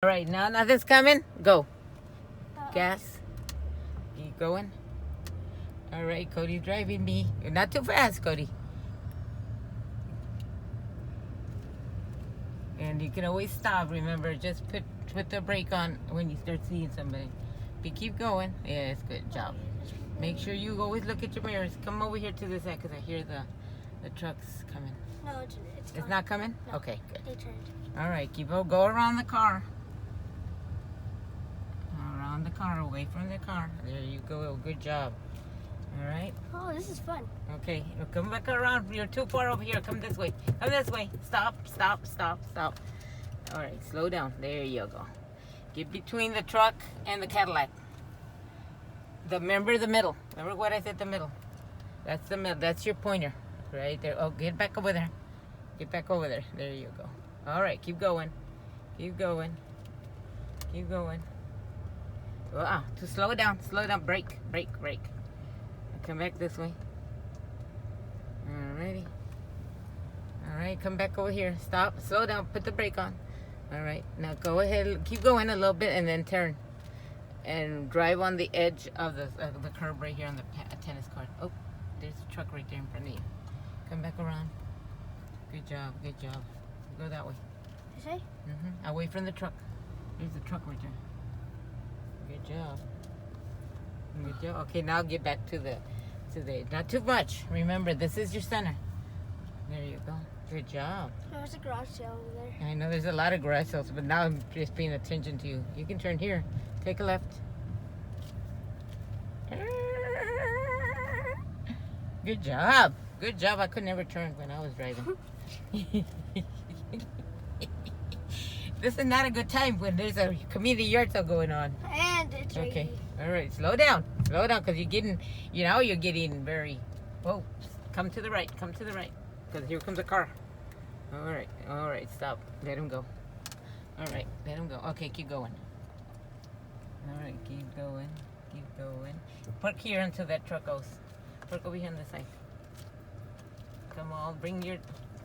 All right, now nothing's coming. Go. Gas. Keep going. All right, Cody's driving me. You're not too fast, Cody. And you can always stop. Remember, just put the brake on when you start seeing somebody. If you keep going, yes, good job. Make sure you always look at your mirrors. Come over here to this side because I hear the trucks coming. No, it's not coming? No. Okay, good. They turned. All right, go around the car. Around the car, away from the car. There you go. Good job. All right. Oh, this is fun. Okay, come back around. You're too far over here. Come this way. Come this way. Stop. All right, slow down. There you go. Get between the truck and the Cadillac. Remember the middle. Remember what I said, the middle. That's the middle. That's your pointer. Right there. Oh, get back over there. Get back over there. There you go. All right, keep going. Keep going. To slow down. Brake. Come back this way. Alrighty. Alright, come back over here. Stop. Slow down. Put the brake on. Alright, now go ahead. Keep going a little bit and then turn. And drive on the edge of the curb right here on the tennis court. Oh, there's a truck right there in front of you. Come back around. Good job. Go that way. You say? Away from the truck. There's the truck right there. Good job. Okay, now get back to the not too much. Remember, this is your center. There you go. Good job. There's a garage sale over there. I know there's a lot of garage sales, but now I'm just paying attention to you. You can turn here. Take a left. Good job. I could never turn when I was driving. This is not a good time when there's a community yard sale going on. And it's Okay. raining. All right. Slow down, because you're getting very. Whoa. Come to the right. Because here comes a car. All right. Stop. Let him go. All right. Let him go. Okay. Keep going. All right. Keep going. Park here until that truck goes. Park over here on the side. Come on.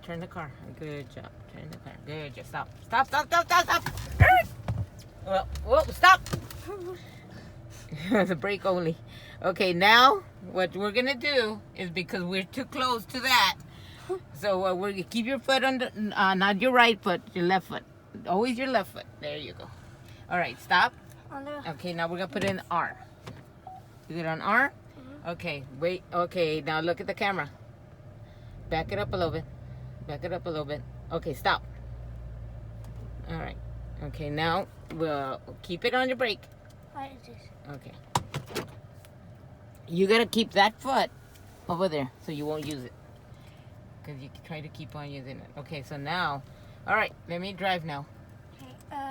Turn the car. Good job. Turn the car. Good job. Stop. Well, whoa, stop. The brake only. Okay, now what we're gonna do is, because we're too close to that, so we're gonna keep your foot under, not your right foot, your left foot. Always your left foot. There you go. All right, stop. Okay, now we're gonna put in R. Is it on R? Okay, wait. Okay, now look at the camera. Back it up a little bit. Okay, stop. All right. Okay, now we'll keep it on your brake. Okay. You gotta keep that foot over there so you won't use it. Because you try to keep on using it. Okay, so now, all right, let me drive now.